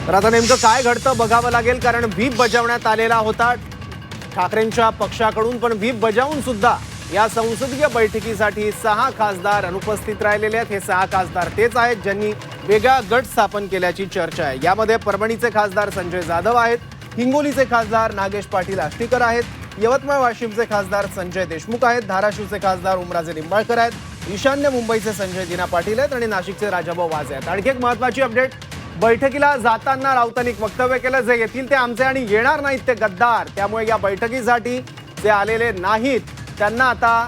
तर आता नेमकं काय घडतं बघावं लागेल, कारण व्हीप बजावण्यात आलेला होता ठाकरेंच्या पक्षाकडून, पण व्हीप बजावून सुद्धा या संसदीय बैठकीसाठी 6 खासदार अनुपस्थित राहिलेले आहेत। हे 6 खासदार तेच आहेत ज्यांनी वेगळा गट स्थापन केल्याची चर्चा आहे। यामध्ये परभणीचे खासदार संजय जाधव आहेत, हिंगोलीचे खासदार नागेश पाटील आष्टीकर आहेत, यवतमाळ वाशिमचे खासदार संजय देशमुख आहेत, धाराशिवचे खासदार ओमराजे निंबाळकर आहेत, ईशान्य मुंबईचे संजय दिना पाटील आहेत आणि नाशिकचे राजाभाऊ वाजे आहेत। आणखी एक महत्त्वाची अपडेट, बैठकीला जाताना राऊतांनी वक्तव्य केलं, जे येतील ते आमचे आणि येणार नाहीत ते गद्दार। त्यामुळे या बैठकीसाठी जे आलेले नाहीत त्यांना आता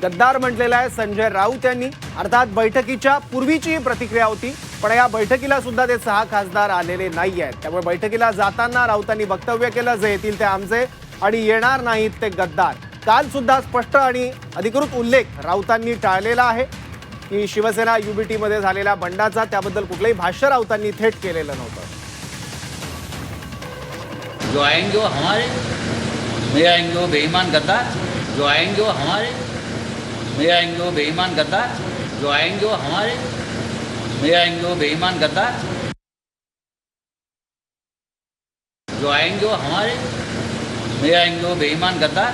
गद्दार म्हटलेलं आहे संजय राऊत यांनी। अर्थात बैठकीच्या पूर्वीची प्रतिक्रिया होती, पण या बैठकीला सुद्धा ते 6 खासदार आलेले नाही आहेत। त्यामुळे बैठकीला जाताना राऊतांनी वक्तव्य केलं, जे येतील ते आमचे आणि येणार नाहीत ते गद्दार। काल सुद्धा स्पष्ट आणि अधिकृत उल्लेख राऊतांनी टाळलेला आहे की शिवसेना युबीटी मध्ये झालेल्या बंडाचा, त्याबद्दल कुठलंही भाष्य राऊतांनी थेट केलेलं नव्हतं। जो आएंगे वो हमारे, मैं आएंगे वो बेईमान गद्दार। जो आएंगे वो हमारे, मैं आएंगे वो बेईमान गद्दार। जो आएंगे वो हमारे, मैं आएंगे वो बेईमान गद्दार। जो आएंगे वो हमारे, मैं आएंगे वो बेईमान गद्दार।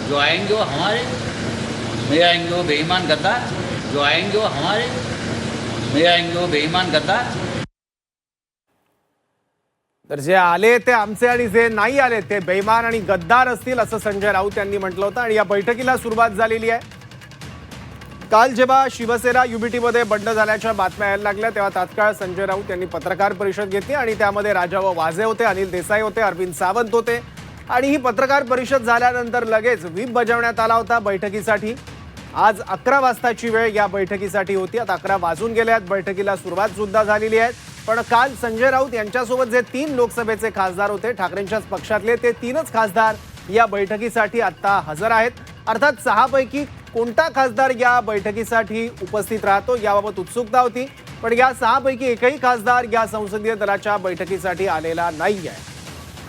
जो आएंगे वो हमारे, मैं आएंगे वो बेईमान गद्दार। जो आएंगे वो हमारे, मैं आएंगे वो बेईमान गद्दार। तर जे आले ते आमचे आणि जे नाही आले ते बेईमान आणि गद्दार असतील, असं संजय राऊत यांनी म्हटलं होतं। आणि या बैठकीला सुरुवात झालेली आहे। काल जेव्हा शिवसेना युबीटीमध्ये बंड झाल्याच्या बातम्या यायला लागल्या, तेव्हा तात्काळ संजय राऊत यांनी पत्रकार परिषद घेतली आणि त्यामध्ये राजाभाऊ वाजे होते, अनिल देसाई होते, अरविंद सावंत होते। आणि ही पत्रकार परिषद झाल्यानंतर लगेच व्हीप बजावण्यात आला होता बैठकीसाठी। आज 11 वाजताची वेळ या बैठकीसाठी होती। आता 11 वाजून गेले आहेत, बैठकीला सुरुवात सुद्धा झालेली आहे। पण काल संजय राऊत यांच्यासोबत जे 3 लोकसभेचे खासदार होते ठाकरेंच्याच पक्षातले, ते 3च खासदार या बैठकीसाठी आता हजर आहेत। अर्थात 6 पैकी कोणता खासदार या बैठकीसाठी उपस्थित राहतो याबाबत उत्सुकता होती, पण या 6 पैकी एकही खासदार या संसदीय दलाच्या बैठकीसाठी आलेला नाही आहे।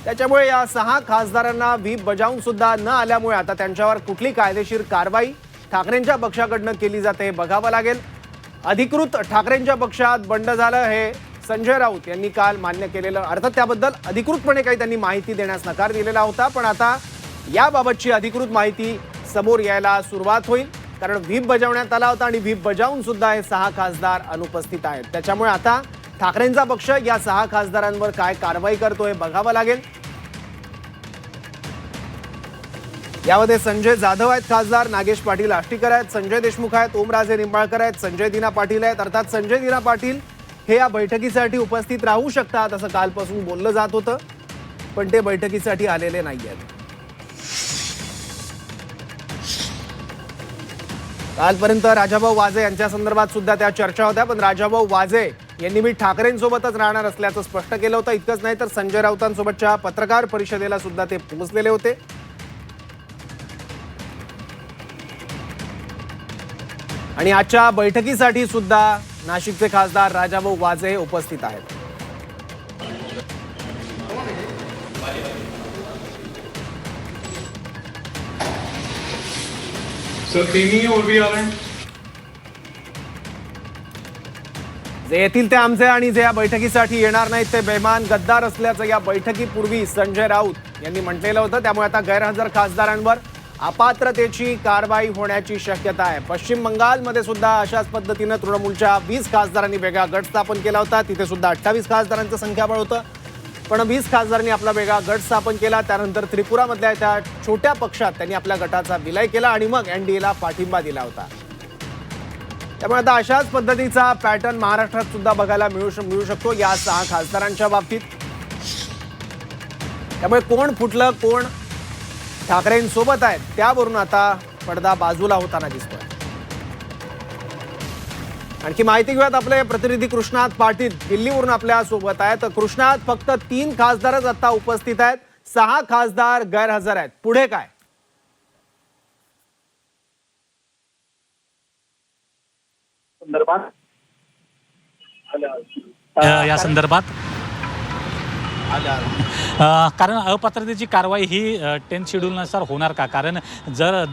त्याच्यामुळे या 6 खासदारांना व्हीप बजावून सुद्धा न आल्यामुळे आता त्यांच्यावर कुठली कायदेशीर कारवाई ठाकरेंच्या पक्षाकडनं केली जाते हे बघावं लागेल। अधिकृत ठाकरेंच्या पक्षात बंड झालं हे संजय राऊत यांनी काल मान्य केलेलं। अर्थात त्याबद्दल अधिकृतपणे काही त्यांनी माहिती देण्यास नकार दिलेला होता, पण आता याबाबतची अधिकृत माहिती समोर यायला सुरुवात होईल, कारण व्हीप बजावण्यात आला होता आणि व्हीप बजावून सुद्धा हे 6 खासदार अनुपस्थित आहेत। त्याच्यामुळे आता ठाकरेंचा पक्ष या 6 खासदारांवर काय कारवाई करतो हे बघावं लागेल। यामध्ये संजय जाधव आहेत खासदार, नागेश पाटील आष्टीकर आहेत, संजय देशमुख आहेत, ओमराजे निंबाळकर आहेत, संजय दिना पाटील आहेत। अर्थात संजय दिना पाटील हे या बैठकीसाठी उपस्थित राहू शकतात असं कालपासून बोललं जात होतं, पण ते बैठकीसाठी आलेले नाही आहेत। कालपर्यंत राजाभाऊ वाजे यांच्या संदर्भात सुद्धा त्या चर्चा होत्या, पण राजाभाऊ वाजे यांनी मी ठाकरेंसोबतच राहणार असल्याचं स्पष्ट केलं होतं। इतकंच नाही तर संजय राऊतांसोबतच्या पत्रकार परिषदेला सुद्धा ते पोहोचलेले होते। आणि आजच्या बैठकीसाठी सुद्धा नाशिकचे खासदार राजाभाऊ वाजे उपस्थित आहेत। सर 3 और भी आ रहे हैं। जे येतील ते आमचे आणि जे या बैठकीसाठी येणार नाहीत ते बेईमान गद्दार असल्याचं या बैठकीपूर्वी संजय राऊत यांनी म्हटलेलं होतं। त्यामुळे आता गैरहजर खासदारांवर अपात्रतेची कारवाई होण्याची शक्यता आहे। पश्चिम बंगालमध्ये सुद्धा अशाच पद्धतीनं तृणमूलच्या 20 खासदारांनी वेगळा गट स्थापन केला होता। तिथे सुद्धा 28 खासदारांचं संख्याबळ होतं, पण 20 खासदारांनी आपला वेगळा गट स्थापन केला। त्यानंतर त्रिपुरामधल्या त्या छोट्या पक्षात त्यांनी आपल्या गटाचा विलय केला आणि मग एनडीएला पाठिंबा दिला होता। त्यामुळे आता अशाच पद्धतीचा पॅटर्न महाराष्ट्रात सुद्धा बघायला मिळू शकतो या 6 खासदारांच्या बाबतीत। त्यामुळे कोण फुटलं, कोण ठाकरेंसोबत आहेत त्यावरून आता पडदा बाजूला होताना दिसतोय। आणखी माहिती घेऊयात, आपले प्रतिनिधी कृष्णात पाटील दिल्लीवरून आपल्या सोबत आहेत। कृष्णात, फक्त 3 खासदारच आता उपस्थित आहेत, 6 खासदार गैरहजर आहेत, पुढे काय? या संदर्भात कारण अपात्रतेची कारवाई ही 10th शेड्यूलनुसार होणार का? कारण जर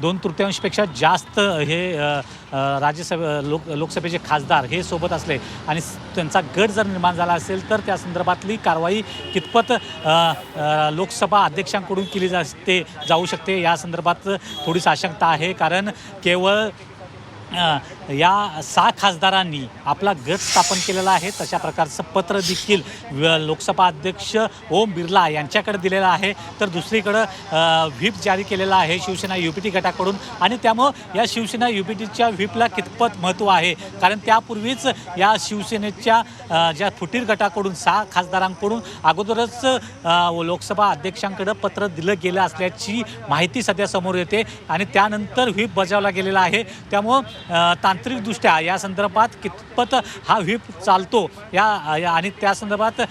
2/3पेक्षा जास्त हे लोकसभेचे खासदार हे सोबत असले आणि त्यांचा गट जर निर्माण झाला असेल तर त्या संदर्भातली कारवाई कितपत लोकसभा अध्यक्षांकडून केली जाऊ शकते या संदर्भात थोडीशी आशंका आहे. कारण केवळ या 6 खासदारांनी आपला गट स्थापन केलेला आहे. तशा प्रकारचं पत्र देखील लोकसभा अध्यक्ष ओम बिर्ला यांच्याकडे दिलेलं आहे. तर दुसरीकडं व्हीप जारी केलेला आहे शिवसेना युपीटी गटाकडून आणि त्यामुळं या शिवसेना युपीटीच्या व्हीपला कितपत महत्त्व आहे. कारण त्यापूर्वीच या शिवसेनेच्या ज्या फुटीर गटाकडून 6 खासदारांकडून अगोदरच लोकसभा अध्यक्षांकडं पत्र दिलं गेलं असल्याची माहिती सध्या समोर येते आणि त्यानंतर व्हीप बजावला गेलेला आहे. त्यामुळं तांत्रिकदृष्ट्या या संदर्भात कितपत हा व्हीप चालतो आणि त्या संदर्भात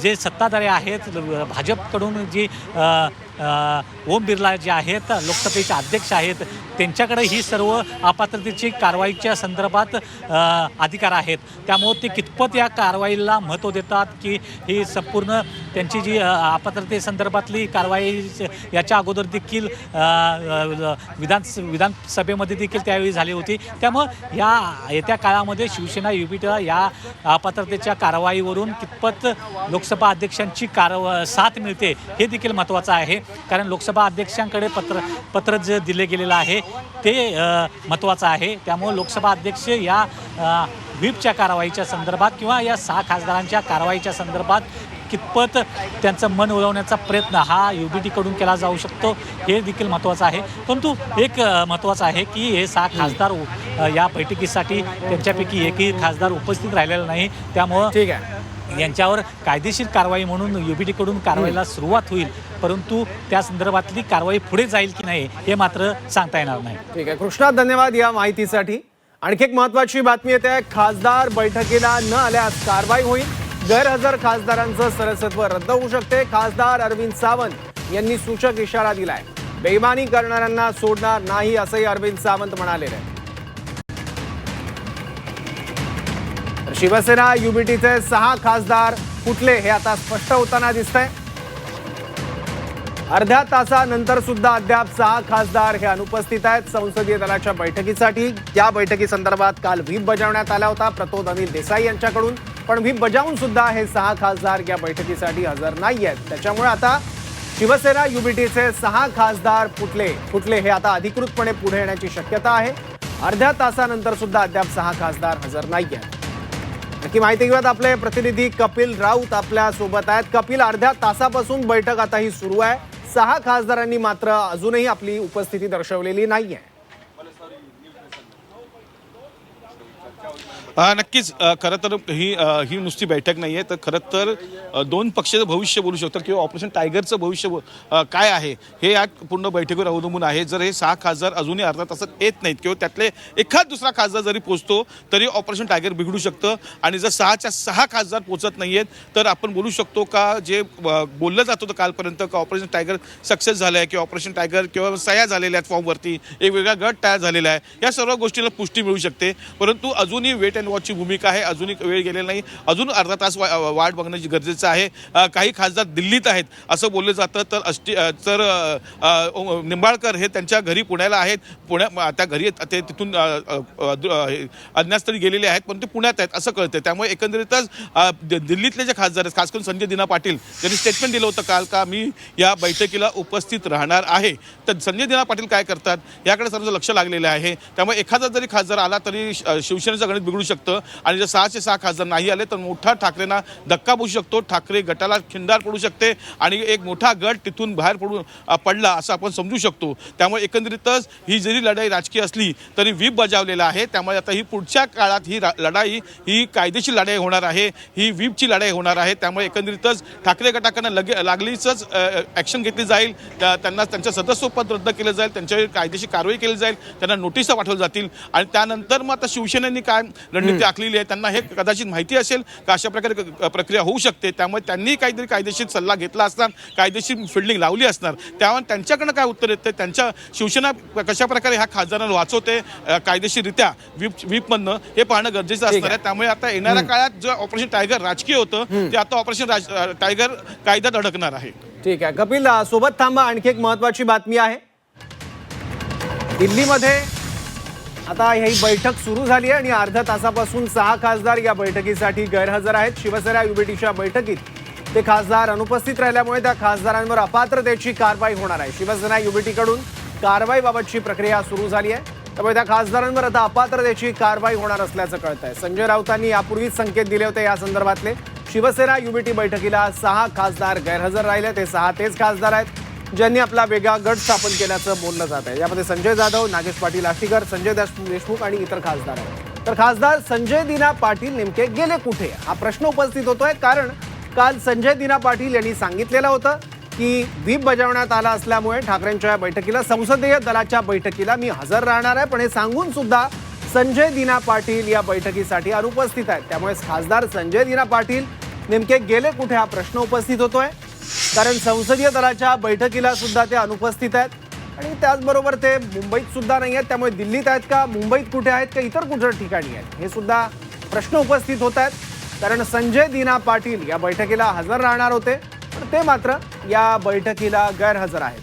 जे सत्ताधारी आहेत भाजपकडून जी ओम बिर्ला जे आहेत लोकसभेचे अध्यक्ष आहेत त्यांच्याकडे ही सर्व अपात्रतेची कारवाईच्या संदर्भात अधिकार आहेत. त्यामुळे ते कितपत या कारवाईला महत्त्व देतात की ही संपूर्ण त्यांची जी अपात्रतेसंदर्भातली कारवाई याच्या अगोदर देखील विधानसभेमध्ये देखील त्यावेळी झाली होती. त्यामुळं या येत्या काळामध्ये शिवसेना युपीटीला या अपात्रतेच्या कारवाईवरून कितपत लोकसभा अध्यक्षांची साथ मिळते हे देखील महत्त्वाचं आहे. कारण लोकसभा अध्यक्षांकडे पत्र जे दिले गेलेलं आहे ते महत्त्वाचं आहे. त्यामुळे लोकसभा अध्यक्ष या व्हीपच्या कारवाईच्या संदर्भात किंवा या 6 खासदारांच्या कारवाईच्या संदर्भात कितपत त्यांचं मन वळवण्याचा प्रयत्न हा युपीटीकडून केला जाऊ शकतो हे देखील महत्त्वाचं आहे. परंतु एक महत्त्वाचं आहे की हे 6 खासदार या बैठकीसाठी त्यांच्यापैकी एकही खासदार उपस्थित राहिलेला नाही. त्यामुळं ठीक आहे, यांच्यावर कायदेशीर कारवाई म्हणून युपीटीकडून कारवाईला सुरुवात होईल. परंतु त्या संदर्भातली कारवाई पुढे जाईल की नाही हे मात्र सांगता येणार नाही. ठीक आहे कृष्णा, धन्यवाद या माहितीसाठी. आणखी एक महत्त्वाची बातमी येते. खासदार बैठकीला न आल्यास कारवाई होईल. गैरहजर खासदारांचं सदस्यत्व रद्द होऊ शकते. खासदार अरविंद सावंत यांनी सूचक इशारा दिलाय. बेईमानी करणाऱ्यांना सोडणार नाही असंही अरविंद सावंत म्हणाले. शिवसेना युपीटीचे 6 खासदार फुटले हे आता स्पष्ट होताना दिसतंय. अर्ध्या तासानंतर सुद्धा अद्याप 6 खासदार हे अनुपस्थित आहेत संसदीय दलाच्या बैठकीसाठी. या बैठकी संदर्भात काल व्हीप बजावण्यात आला होता प्रतोद अनिल देसाई यांच्याकडून. पण व्हीप बजावून सुद्धा हे 6 खासदार या बैठकीसाठी हजर नाही आहेत. त्याच्यामुळे आता शिवसेना युपीटीचे 6 खासदार फुटले हे आता अधिकृतपणे पुढे येण्याची शक्यता आहे. अर्ध्या तासानंतर सुद्धा अद्याप 6 खासदार हजर नाही आहेत. नक्की माहिती घेऊयात. आपले प्रतिनिधी कपिल राऊत आपल्या सोबत आहेत. कपिल, अर्ध्या तासापासून बैठक आता ही सुरू आहे. 6 खासदारांनी मात्र अजूनही आपली उपस्थिती दर्शवलेली नाहीये. नक्कीच खरं तर ही नुसती बैठक नाही आहे, तर खरं तर 2 पक्षाचं भविष्य बोलू शकतात किंवा ऑपरेशन टायगरचं भविष्य काय आहे हे या पूर्ण बैठकीवर अवलंबून आहे. जर हे 6 खासदार अजूनही अर्ध्या तासात येत नाहीत किंवा त्यातले एखाद दुसरा खासदार जरी पोहोचतो तरी ऑपरेशन टायगर बिघडू शकतं. आणि जर 6च्या 6 खासदार पोहोचत नाही आहेत तर आपण बोलू शकतो का जे बोललं जात होतं कालपर्यंत का ऑपरेशन टायगर सक्सेस झालं आहे किंवा ऑपरेशन टायगर किंवा सह्या झालेल्या आहेत फॉर्मवरती, एक वेगळा गट तयार झालेला आहे, या सर्व गोष्टीला पुष्टी मिळू शकते. परंतु अजूनही वेट अँड वॉचची भूमिका आहे. अजूनही वेळ गेलेला नाही. अजून अर्धा तास वाट बघण्याची गरजेचं आहे. काही खासदार दिल्लीत आहेत असं बोललं जातं. तर निंबाळकर हे त्यांच्या घरी पुण्याला आहेत. त्या घरी ते तिथून अज्ञातस्थळी गेलेले आहेत पण ते पुण्यात आहेत असं कळतं. त्यामुळे एकंदरीतच दिल्लीतले जे खासदार आहेत, खास करून संजय दिना पाटील त्यांनी स्टेटमेंट दिलं होतं काल का मी या बैठकीला उपस्थित राहणार आहे. तर संजय दिना पाटील काय करतात याकडे सर्वांचं लक्ष लागलेलं आहे. त्यामुळे एखादा जरी खासदार आला तरी शिवसेनेचं गणित बिघडू शकतं आणि जर 6चे 6 खासदार नाही आले तर मोठा ठाकरेंना धक्का बसू शकतो. ठाकरे गटाला खिंडार पडू शकते आणि एक मोठा गट तिथून बाहेर पडला असं आपण समजू शकतो. त्यामुळे एकंदरीतच ही जरी लढाई राजकीय असली तरी व्हीप बजावलेला आहे. त्यामुळे आता ही पुढच्या काळात ही लढाई ही कायदेशीर लढाई होणार आहे, ही व्हीपची लढाई होणार आहे. त्यामुळे एकंदरीतच ठाकरे गटाकडनं लागलीच ॲक्शन घेतली जाईल. त्यांना त्यांचं सदस्यपद रद्द केलं जाईल, त्यांच्यावर कायदेशीर कारवाई केली जाईल, त्यांना नोटिसा पाठवल्या जातील आणि त्यानंतर मग आता शिवसेनेने काय रणनीती टाकलेली आहे, त्यांना हे कदाचित माहिती असेल का अशा प्रकारे प्रक्रिया होऊ शकते, त्यामुळे त्यांनी काहीतरी कायदेशीर सल्ला घेतला असणार, कायदेशीर फिल्डिंग लावली असणार. त्यामुळे त्यांच्याकडनं काय उत्तर येतं, त्यांच्या शिवसेना कशा प्रकारे ह्या खासदारांना वाचवते कायदेशीररित्या व्हीपमधनं, हे पाहणं गरजेचं असणार आहे. त्यामुळे आता येणाऱ्या काळात जे ऑपरेशन टायगर राजकीय होतं ते आता ऑपरेशन टायगर कायद्यात अडकणार आहे. ठीक आहे कपिल, सोबत थांबा. आणखी एक महत्वाची बातमी आहे. दिल्लीमध्ये आता ही बैठक सुरू झाली आहे आणि अर्ध्या तासापासून 6 खासदार या बैठकीसाठी गैरहजर आहेत. शिवसेना युबीटीच्या बैठकीत ते खासदार अनुपस्थित राहिल्यामुळे त्या खासदारांवर अपात्रतेची कारवाई होणार आहे. शिवसेना युबीटीकडून कारवाईबाबतची प्रक्रिया सुरू झाली आहे, त्यामुळे त्या खासदारांवर आता अपात्रतेची कारवाई होणार असल्याचं कळत आहे. संजय राऊतांनी यापूर्वीच संकेत दिले होते या संदर्भातले. शिवसेना युबीटी बैठकीला 6 खासदार गैरहजर राहिले. ते 6 तेच खासदार आहेत ज्यांनी आपला वेगळा गट स्थापन केल्याचं बोललं जात आहे. यामध्ये संजय जाधव, नागेश पाटील आष्टीकर, संजय देशमुख आणि इतर खासदार आहेत. तर खासदार संजय दिना पाटील नेमके गेले कुठे हा प्रश्न उपस्थित होतोय. कारण काल संजय दिना पाटील यांनी सांगितलेलं होतं की व्हीप बजावण्यात आला असल्यामुळे ठाकरेंच्या बैठकीला, संसदीय दलाच्या बैठकीला मी हजर राहणार आहे, पण हे सांगून सुद्धा संजय दिना पाटील या बैठकीसाठी अनुपस्थित आहेत. त्यामुळे खासदार संजय दिना पाटील नेमके गेले कुठे हा प्रश्न उपस्थित होतोय. कारण संसदीय दलाच्या बैठकीला सुद्धा ते अनुपस्थित आहेत आणि त्याचबरोबर ते मुंबईत सुद्धा नाही आहेत. त्यामुळे दिल्लीत आहेत का, मुंबईत कुठे आहेत का, इतर कुठल्या ठिकाणी आहेत, हे सुद्धा प्रश्न उपस्थित होत आहेत. कारण संजय दिना पाटील या बैठकीला हजर राहणार होते, पण ते मात्र या बैठकीला गैरहजर आहेत.